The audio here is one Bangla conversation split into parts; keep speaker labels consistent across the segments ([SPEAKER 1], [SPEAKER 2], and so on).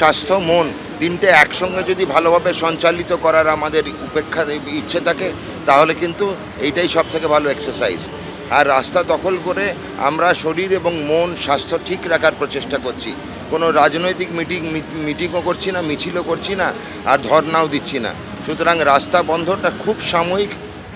[SPEAKER 1] স্বাস্থ্য, মন তিনটে একসঙ্গে যদি ভালোভাবে সঞ্চালিত করার আমাদের ইচ্ছে থাকে, তাহলে কিন্তু এইটাই সবথেকে ভালো এক্সারসাইজ। আর রাস্তা দখল করে আমরা শরীর এবং মন স্বাস্থ্য ঠিক রাখার প্রচেষ্টা করছি। কোনো রাজনৈতিক মিটিংও করছি না, মিছিলও করছি না, আর ধর্নাও দিচ্ছি না। সুতরাং রাস্তা বন্ধটা খুব সাময়িক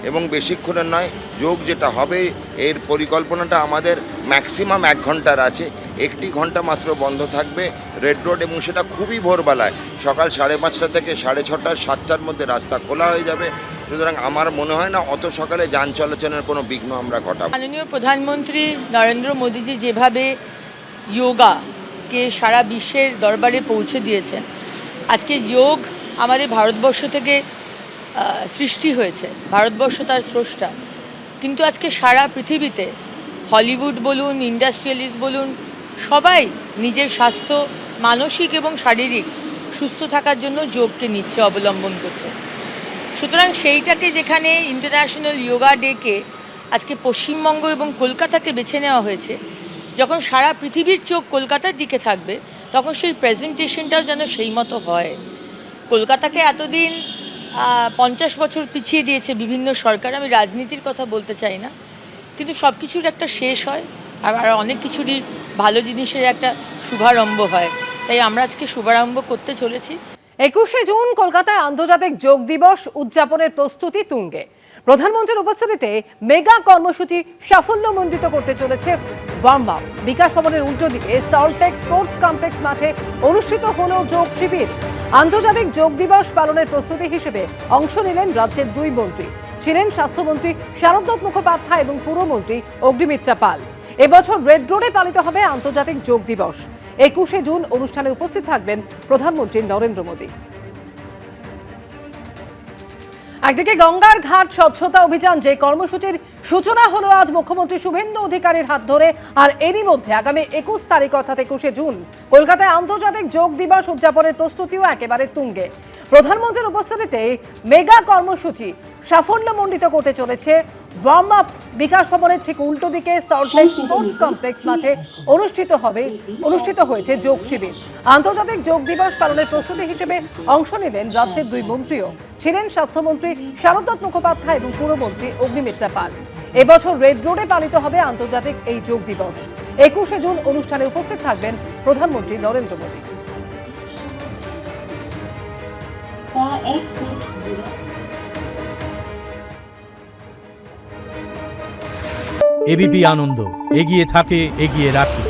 [SPEAKER 1] এবং বেশিক্ষণের নয়। যোগ যেটা হবে, এর পরিকল্পনাটা আমাদের ম্যাক্সিমাম 1 ঘন্টার আছে। 1 ঘন্টা মাত্র বন্ধ থাকবে রেড রোড, এবং সেটা খুবই ভোরবেলায়, সকাল 5:30 থেকে 6:30, 7টার মধ্যে রাস্তা খোলা হয়ে যাবে। সুতরাং আমার মনে হয় না অত সকালে যান চলাচলের কোনো বিঘ্ন আমরা ঘটাবো।
[SPEAKER 2] মাননীয় প্রধানমন্ত্রী নরেন্দ্র মোদীজি যেভাবে যোগাকে সারা বিশ্বের দরবারে পৌঁছে দিয়েছেন, আজকে যোগ আমাদের ভারতবর্ষ থেকে সৃষ্টি হয়েছে, ভারতবর্ষ তার স্রষ্টা, কিন্তু আজকে সারা পৃথিবীতে হলিউড বলুন, ইন্ডাস্ট্রিয়ালিস্ট বলুন, সবাই নিজের স্বাস্থ্য, মানসিক এবং শারীরিক সুস্থ থাকার জন্য যোগকে নিচ্ছে, অবলম্বন করছে। সুতরাং সেইটাকে যেখানে ইন্টারন্যাশনাল যোগা ডেকে আজকে পশ্চিমবঙ্গ এবং কলকাতাকে বেছে নেওয়া হয়েছে, যখন সারা পৃথিবীর চোখ কলকাতার দিকে থাকবে, তখন সেই প্রেজেন্টেশনটাও যেন সেই মতো হয়। কলকাতাকে এতদিন 50 বছর পিছিয়ে দিয়েছে বিভিন্ন সরকার। আমি রাজনীতির কথা বলতে চাই না, কিন্তু সব কিছুর একটা শেষ হয়, আর অনেক কিছুরই ভালো জিনিসের একটা শুভারম্ভ হয়। তাই আমরা আজকে শুভারম্ভ করতে চলেছি।
[SPEAKER 3] 21শে জুন কলকাতায় আন্তর্জাতিক যোগ দিবস উদযাপনের প্রস্তুতি তুঙ্গে। প্রধানমন্ত্রীর উপস্থিতিতে মেগা কর্মসূচি সাফল্যমণ্ডিত করতে চলেছে ওয়ার্ম আপ। বিকাশ ভবনের উল্টো দিকে সল্টটেক স্পোর্টস কমপ্লেক্স মাঠে অনুষ্ঠিত হলো যোগ শিবির। আন্তর্জাতিক যোগ দিবস পালনের প্রস্তুতি হিসেবে অংশ নিলেন রাজ্যের 2 মন্ত্রী। ছিলেন স্বাস্থ্যমন্ত্রী শারদ মুখোপাধ্যায় এবং পুরমন্ত্রী অগ্নিমিত্রা পাল। এবছর রেড রোডে পালিত হবে আন্তর্জাতিক যোগ দিবস। 21শে জুন অনুষ্ঠানে উপস্থিত থাকবেন প্রধানমন্ত্রী নরেন্দ্র মোদী। একদিকে গঙ্গার ঘাট স্বচ্ছতা অভিযান, যে কর্মসূচির সূচনা হলো আজ মুখ্যমন্ত্রী শুভেন্দু অধিকারীর হাত ধরে, আর এরই মধ্যে আগামী 21 তারিখ অর্থাৎ 21শে জুন কলকাতায় আন্তর্জাতিক যোগ দিবস উদযাপনের প্রস্তুতিও একেবারে তুঙ্গে। প্রধানমন্ত্রীর উপস্থিতিতে মেগা কর্মসূচি সাফল্যমণ্ডিত করতে চলেছে ওয়ার্ম আপ। বিকাশ ভবনের ঠিক উল্টো দিকে সল্টলেক স্পোর্টস কমপ্লেক্স মাঠে অনুষ্ঠিত হয়েছে যোগ শিবির। আন্তর্জাতিক যোগ দিবস পালনের প্রস্তুতি হিসেবে অংশ নিলেন রাজ্যের 2 মন্ত্রীও। ছিলেন স্বাস্থ্যমন্ত্রী শারদ মুখোপাধ্যায় এবং পুরমন্ত্রী অগ্নিমিত্রা পাল। এবছর রেড রোডে পালিত হবে আন্তর্জাতিক এই যোগ দিবস। 21শে জুন অনুষ্ঠানে উপস্থিত থাকবেন প্রধানমন্ত্রী নরেন্দ্র মোদী।
[SPEAKER 4] এবিপি আনন্দ, এগিয়ে থাকে, এগিয়ে রাখে।